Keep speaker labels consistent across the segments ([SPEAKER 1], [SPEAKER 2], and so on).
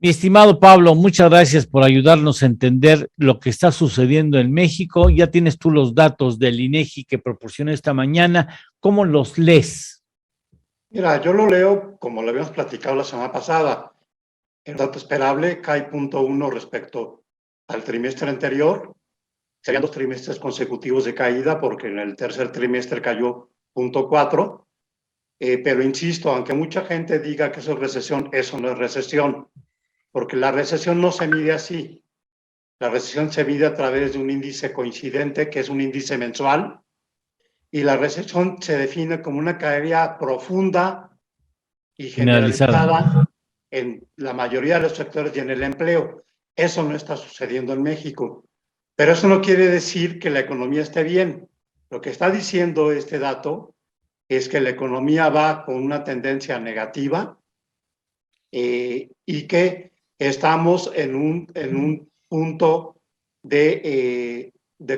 [SPEAKER 1] Mi estimado Pablo, muchas gracias por ayudarnos a entender lo que está sucediendo en México. Ya tienes tú los datos del INEGI que proporcioné esta mañana. ¿Cómo los lees?
[SPEAKER 2] Mira, yo lo leo como lo habíamos platicado la semana pasada. El dato esperable cae 0.1 respecto al trimestre anterior. Serían 2 trimestres consecutivos de caída porque en el tercer trimestre cayó 0.4. Pero insisto, aunque mucha gente diga que eso es recesión, eso no es recesión, porque la recesión no se mide así. La recesión se mide a través de un índice coincidente, que es un índice mensual, y la recesión se define como una caída profunda y
[SPEAKER 1] Generalizada.
[SPEAKER 2] generalizada en la mayoría de los sectores y en el empleo. Eso no está sucediendo en México. Pero eso no quiere decir que la economía esté bien. Lo que está diciendo este dato es que la economía va con una tendencia negativa y que estamos en un punto de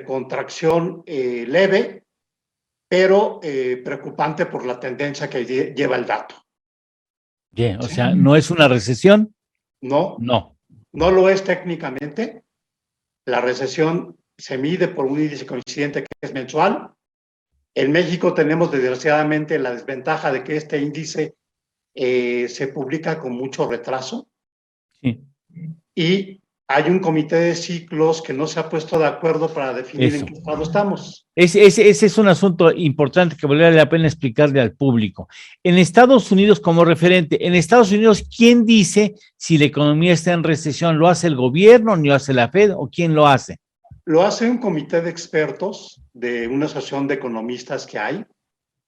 [SPEAKER 2] contracción leve, pero preocupante por la tendencia que lleva el dato.
[SPEAKER 1] Yeah, o
[SPEAKER 2] ¿Sí?
[SPEAKER 1] sea, ¿no es una recesión?
[SPEAKER 2] No,
[SPEAKER 1] No.
[SPEAKER 2] no lo es técnicamente. La recesión se mide por un índice coincidente que es mensual. En México tenemos desgraciadamente la desventaja de que este índice se publica con mucho retraso.
[SPEAKER 1] Sí.
[SPEAKER 2] Y hay un comité de ciclos que no se ha puesto de acuerdo para definir en
[SPEAKER 1] Eso.
[SPEAKER 2] qué estado estamos.
[SPEAKER 1] Ese es un asunto importante que vale la pena explicarle al público. En Estados Unidos, como referente, en Estados Unidos, ¿quién dice si la economía está en recesión? ¿Lo hace el gobierno, ni lo hace la Fed o quién lo hace?
[SPEAKER 2] Lo hace un comité de expertos de una asociación de economistas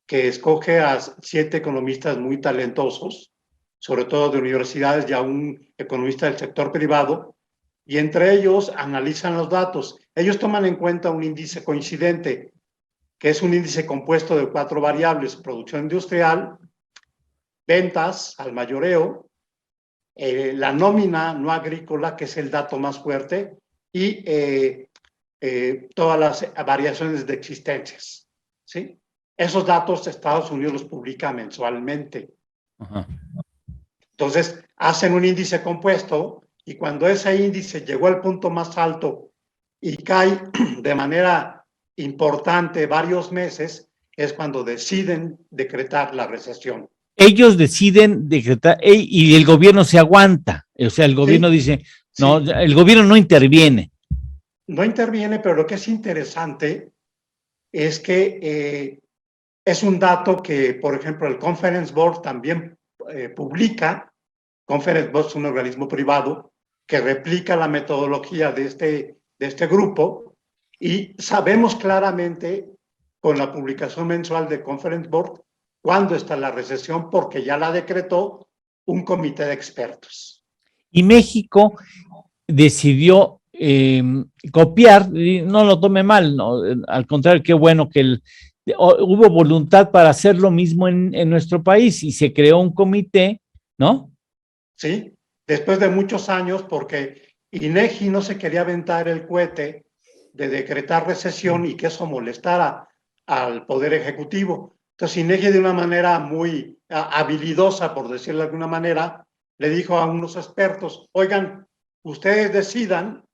[SPEAKER 2] que escoge a 7 economistas muy talentosos, sobre todo de universidades y a un economista del sector privado, y entre ellos analizan los datos. Ellos toman en cuenta un índice coincidente, que es un índice compuesto de 4 variables: producción industrial, ventas al mayoreo, la nómina no agrícola, que es el dato más fuerte, y todas las variaciones de existencias, ¿sí? Esos datos Estados Unidos los publica mensualmente.
[SPEAKER 1] Ajá.
[SPEAKER 2] Entonces, hacen un índice compuesto y cuando ese índice llegó al punto más alto y cae de manera importante varios meses, es cuando deciden decretar la recesión.
[SPEAKER 1] Ellos deciden decretar y el gobierno se aguanta. O sea, el gobierno
[SPEAKER 2] Sí,
[SPEAKER 1] dice, no,
[SPEAKER 2] sí,
[SPEAKER 1] el gobierno no interviene.
[SPEAKER 2] no interviene, pero lo que es interesante es que es un dato que, por ejemplo, el Conference Board también publica. Conference Board es un organismo privado que replica la metodología de este grupo y sabemos claramente con la publicación mensual de Conference Board cuándo está la recesión porque ya la decretó un comité de expertos.
[SPEAKER 1] Y México decidió copiar, y no lo tome mal, no, al contrario, qué bueno que hubo voluntad para hacer lo mismo en nuestro país y se creó un comité, ¿no?
[SPEAKER 2] ¿Sí? Después de muchos años, porque INEGI no se quería aventar el cohete de decretar recesión y que eso molestara al Poder Ejecutivo. Entonces INEGI, de una manera muy habilidosa, por decirlo de alguna manera, le dijo a unos expertos: oigan, ustedes decidan,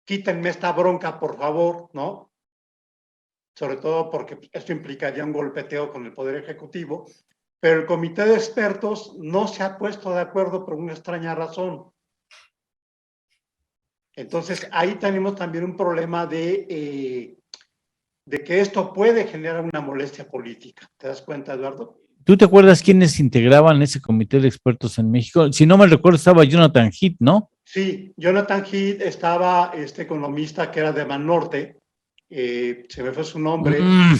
[SPEAKER 2] quítenme esta bronca, por favor, ¿no? Sobre todo porque esto implicaría un golpeteo con el Poder Ejecutivo, pero el comité de expertos no se ha puesto de acuerdo por una extraña razón. Entonces, ahí tenemos también un problema de que esto puede generar una molestia política. ¿Te das cuenta, Eduardo?
[SPEAKER 1] ¿Tú te acuerdas quiénes integraban ese comité de expertos en México? Si no me recuerdo, estaba Jonathan Heath, ¿no?
[SPEAKER 2] Sí, Jonathan Heath, estaba este economista que era de Banorte, se me fue su nombre.
[SPEAKER 1] Mm,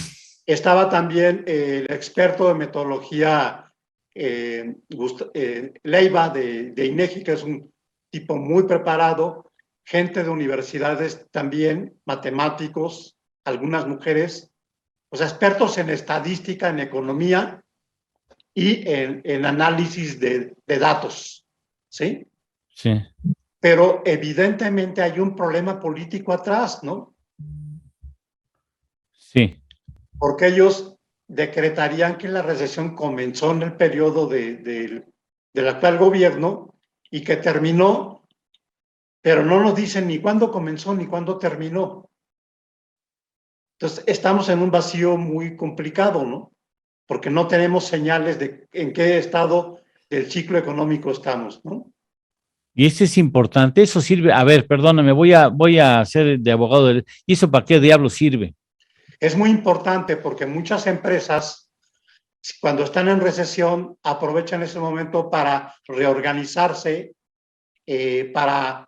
[SPEAKER 2] Estaba también el experto de metodología Leiva de INEGI, que es un tipo muy preparado, gente de universidades también, matemáticos, algunas mujeres, o sea, expertos en estadística, en economía y en análisis de datos, ¿sí?
[SPEAKER 1] sí,
[SPEAKER 2] Pero evidentemente hay un problema político atrás, ¿no?
[SPEAKER 1] sí.
[SPEAKER 2] Porque ellos decretarían que la recesión comenzó en el periodo del actual gobierno y que terminó, pero no nos dicen ni cuándo comenzó ni cuándo terminó. Entonces, estamos en un vacío muy complicado, ¿no? Porque no tenemos señales de en qué estado del ciclo económico estamos, ¿no?
[SPEAKER 1] Y eso es importante, eso sirve, a ver, perdóname, voy a ser de abogado, ¿y eso para qué diablo sirve?
[SPEAKER 2] Es muy importante porque muchas empresas, cuando están en recesión, aprovechan ese momento para reorganizarse, para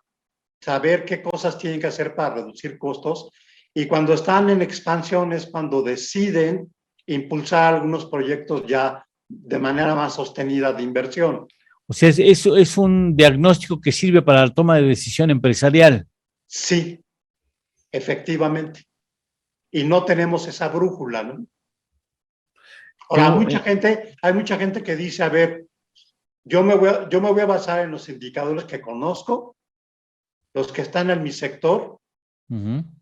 [SPEAKER 2] saber qué cosas tienen que hacer para reducir costos. Y cuando están en expansión es cuando deciden impulsar algunos proyectos ya de manera más sostenida de inversión.
[SPEAKER 1] O sea, es un diagnóstico que sirve para la toma de decisión empresarial.
[SPEAKER 2] Sí, efectivamente. Y no tenemos esa brújula, ¿no? Ahora,
[SPEAKER 1] Tú,
[SPEAKER 2] hay mucha gente que dice, a ver, yo me voy a basar en los indicadores que conozco, los que están en mi sector,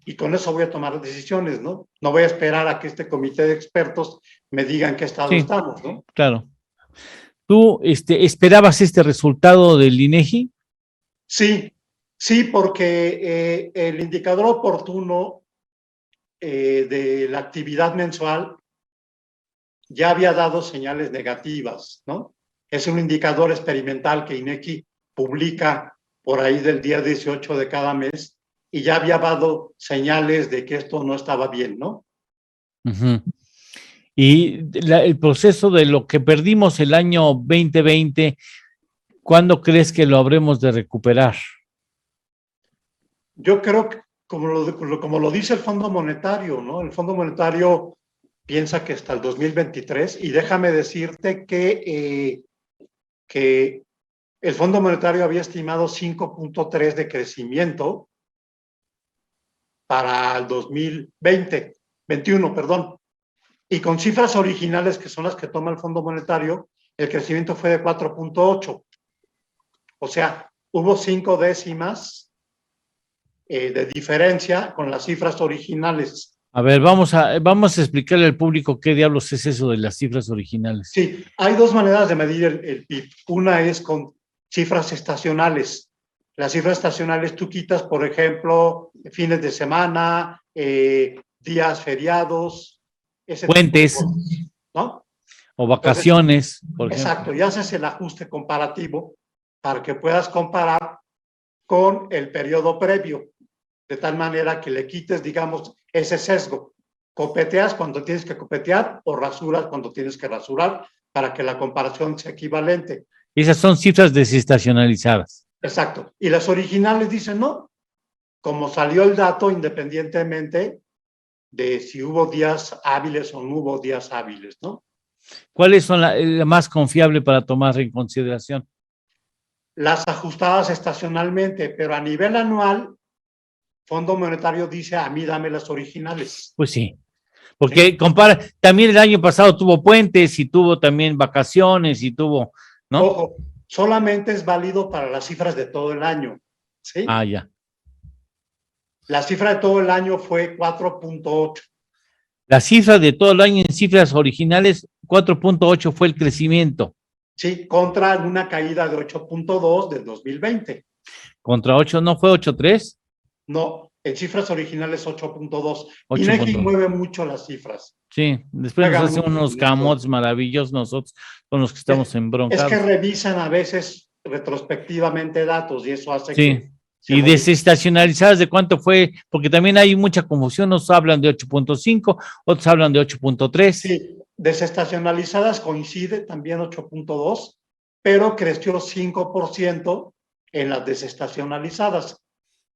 [SPEAKER 2] y con eso voy a tomar decisiones, ¿no? No voy a esperar a que este comité de expertos me diga en qué estado
[SPEAKER 1] sí,
[SPEAKER 2] estamos, ¿no?
[SPEAKER 1] claro. ¿Tú esperabas este resultado del INEGI?
[SPEAKER 2] Sí, sí, porque el indicador oportuno de la actividad mensual ya había dado señales negativas, ¿no? Es un indicador experimental que INEGI publica por ahí del día 18 de cada mes y ya había dado señales de que esto no estaba bien, ¿no?
[SPEAKER 1] Uh-huh. Y el proceso de lo que perdimos el año 2020, ¿cuándo crees que lo habremos de recuperar?
[SPEAKER 2] Yo creo que, como lo dice el Fondo Monetario, ¿no? El Fondo Monetario piensa que hasta el 2023, y déjame decirte que el Fondo Monetario había estimado 5.3 de crecimiento para el 2021, perdón. Y con cifras originales, que son las que toma el Fondo Monetario, el crecimiento fue de 4.8. O sea, hubo 5 décimas de diferencia con las cifras originales.
[SPEAKER 1] A ver, vamos a explicarle al público qué diablos es eso de las cifras originales.
[SPEAKER 2] Sí, hay dos maneras de medir el PIB. Una es con cifras estacionales. Las cifras estacionales tú quitas, por ejemplo, fines de semana, días feriados, ese tipo de
[SPEAKER 1] Puentes
[SPEAKER 2] cosas, ¿no?
[SPEAKER 1] o
[SPEAKER 2] Entonces,
[SPEAKER 1] vacaciones, por ejemplo.
[SPEAKER 2] exacto, y haces el ajuste comparativo para que puedas comparar con el periodo previo, de tal manera que le quites, digamos, ese sesgo. Copeteas cuando tienes que copetear o rasuras cuando tienes que rasurar para que la comparación sea equivalente.
[SPEAKER 1] Esas son cifras desestacionalizadas.
[SPEAKER 2] Exacto. Y las originales dicen no, como salió el dato independientemente de si hubo días hábiles o no hubo días hábiles, ¿no?
[SPEAKER 1] ¿Cuáles son la más confiable para tomar en consideración?
[SPEAKER 2] Las ajustadas estacionalmente, pero a nivel anual, Fondo Monetario dice, a mí dame las originales.
[SPEAKER 1] Pues sí, porque
[SPEAKER 2] ¿Sí?
[SPEAKER 1] compara, también el año pasado tuvo puentes y tuvo también vacaciones y tuvo, ¿no?
[SPEAKER 2] Ojo, solamente es válido para las cifras de todo el año. ¿Sí?
[SPEAKER 1] Ah, ya.
[SPEAKER 2] La cifra de todo el año fue 4.8.
[SPEAKER 1] La cifra de todo el año en cifras originales, 4.8 fue el crecimiento.
[SPEAKER 2] Sí, contra una caída de 8.2 del 2020.
[SPEAKER 1] Contra 8, ¿no fue 8.3?
[SPEAKER 2] No, en cifras originales 8.2. INEGI
[SPEAKER 1] 8.2.
[SPEAKER 2] mueve mucho las cifras.
[SPEAKER 1] Sí, después nos
[SPEAKER 2] Juegan
[SPEAKER 1] hacen
[SPEAKER 2] mucho
[SPEAKER 1] unos
[SPEAKER 2] con esto.
[SPEAKER 1] camotes maravillosos nosotros, con los que estamos
[SPEAKER 2] Es que
[SPEAKER 1] embroncados.
[SPEAKER 2] revisan a veces retrospectivamente datos y eso hace
[SPEAKER 1] Sí.
[SPEAKER 2] que se
[SPEAKER 1] Y
[SPEAKER 2] modifique.
[SPEAKER 1] desestacionalizadas de cuánto fue, porque también hay mucha confusión, unos hablan de 8.5, otros hablan de 8.3.
[SPEAKER 2] Sí, desestacionalizadas coincide también 8.2, pero creció 5% en las desestacionalizadas.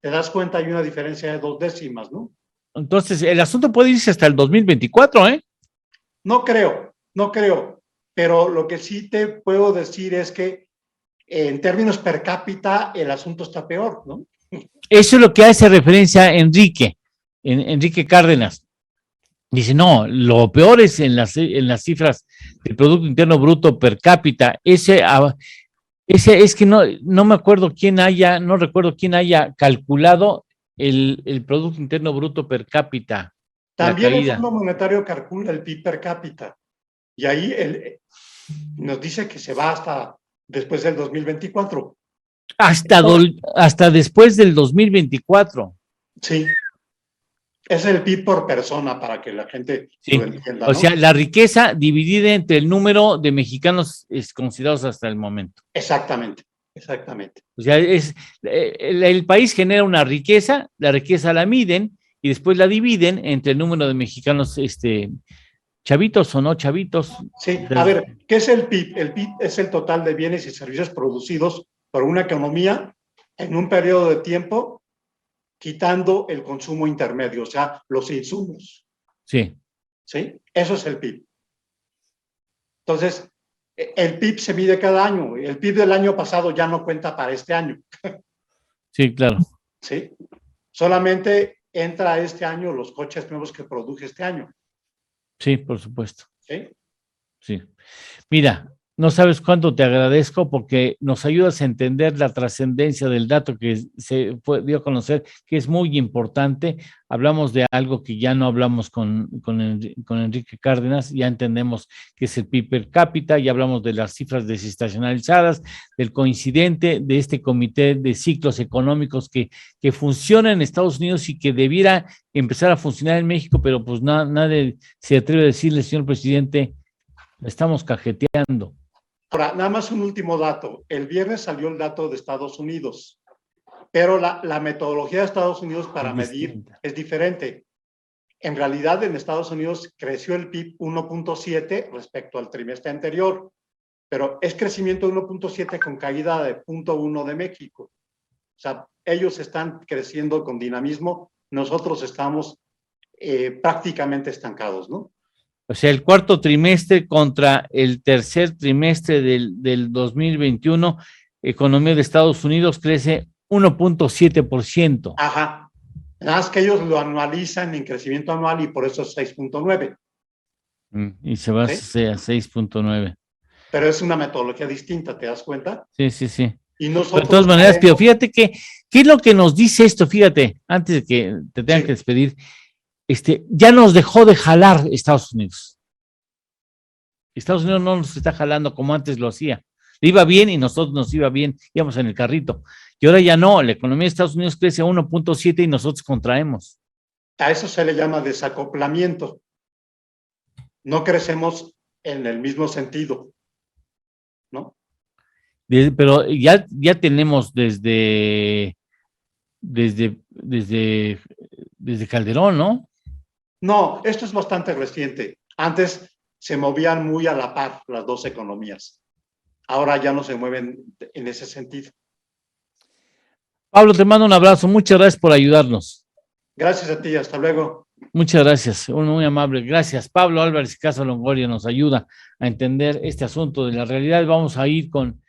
[SPEAKER 2] Te das cuenta, hay una diferencia de 2 décimas, ¿no?
[SPEAKER 1] Entonces, el asunto puede irse hasta el 2024, ¿eh?
[SPEAKER 2] No creo, no creo, pero lo que sí te puedo decir es que en términos per cápita el asunto está peor, ¿no?
[SPEAKER 1] Eso es lo que hace referencia a Enrique Cárdenas. Dice, no, lo peor es en las cifras del Producto Interno Bruto per cápita. Ese es que no me acuerdo no recuerdo quién haya calculado el Producto Interno Bruto per cápita, la
[SPEAKER 2] También el
[SPEAKER 1] caída.
[SPEAKER 2] Fondo Monetario calcula el PIB per cápita y ahí nos dice que se va hasta después del 2024.
[SPEAKER 1] hasta después del 2024.
[SPEAKER 2] Sí, es el PIB por persona para que la gente
[SPEAKER 1] Sí.
[SPEAKER 2] lo entienda,
[SPEAKER 1] O
[SPEAKER 2] ¿no?
[SPEAKER 1] sea, la riqueza dividida entre el número de mexicanos considerados hasta el momento.
[SPEAKER 2] Exactamente, exactamente.
[SPEAKER 1] O sea, el país genera una riqueza, la riqueza la miden y después la dividen entre el número de mexicanos, chavitos o no chavitos.
[SPEAKER 2] Sí, a ver, ¿qué es el PIB? El PIB es el total de bienes y servicios producidos por una economía en un periodo de tiempo, quitando el consumo intermedio, o sea, los insumos.
[SPEAKER 1] Sí.
[SPEAKER 2] ¿Sí? Eso es el PIB. Entonces, el PIB se mide cada año. El PIB del año pasado ya no cuenta para este año.
[SPEAKER 1] Sí, claro.
[SPEAKER 2] ¿Sí? Solamente entra este año los coches nuevos que produje este año.
[SPEAKER 1] Sí, por supuesto.
[SPEAKER 2] ¿Sí?
[SPEAKER 1] Sí. Mira, no sabes cuánto te agradezco porque nos ayudas a entender la trascendencia del dato que se dio a conocer, que es muy importante. Hablamos de algo que ya no hablamos con Enrique Cárdenas, ya entendemos que es el PIB per cápita, ya hablamos de las cifras desestacionalizadas, del coincidente, de este comité de ciclos económicos que funciona en Estados Unidos y que debiera empezar a funcionar en México, pero pues nadie se atreve a decirle, señor presidente, estamos cajeteando.
[SPEAKER 2] Ahora, nada más un último dato. El viernes salió el dato de Estados Unidos, pero la metodología de Estados Unidos para medir es diferente. En realidad, en Estados Unidos creció el PIB 1.7 respecto al trimestre anterior, pero es crecimiento de 1.7 con caída de 0.1 de México. O sea, ellos están creciendo con dinamismo, nosotros estamos prácticamente estancados, ¿no?
[SPEAKER 1] O sea, el cuarto trimestre contra el tercer trimestre del 2021, economía de Estados Unidos crece 1.7%.
[SPEAKER 2] Ajá. Nada más que ellos lo anualizan en crecimiento anual y por eso es 6.9.
[SPEAKER 1] Y se va, ¿sí?, a 6.9.
[SPEAKER 2] Pero es una metodología distinta, ¿te das cuenta?
[SPEAKER 1] Sí, sí, sí.
[SPEAKER 2] Y nosotros,
[SPEAKER 1] pero de todas maneras, Pío, fíjate que, ¿qué es lo que nos dice esto? Fíjate, antes de que te tengan que despedir, ya nos dejó de jalar Estados Unidos. Estados Unidos no nos está jalando como antes lo hacía. Le iba bien y nosotros nos iba bien, íbamos en el carrito. Y ahora ya no, la economía de Estados Unidos crece a 1.7 y nosotros contraemos.
[SPEAKER 2] A eso se le llama desacoplamiento. No crecemos en el mismo sentido, ¿no?
[SPEAKER 1] Pero ya tenemos desde Calderón, ¿no?
[SPEAKER 2] No, esto es bastante reciente. Antes se movían muy a la par las dos economías. Ahora ya no se mueven en ese sentido.
[SPEAKER 1] Pablo, te mando un abrazo. Muchas gracias por ayudarnos.
[SPEAKER 2] Gracias a ti. Hasta luego.
[SPEAKER 1] Muchas gracias. Muy amable. Gracias. Pablo Álvarez Caso Longoria nos ayuda a entender este asunto de la realidad. Vamos a ir con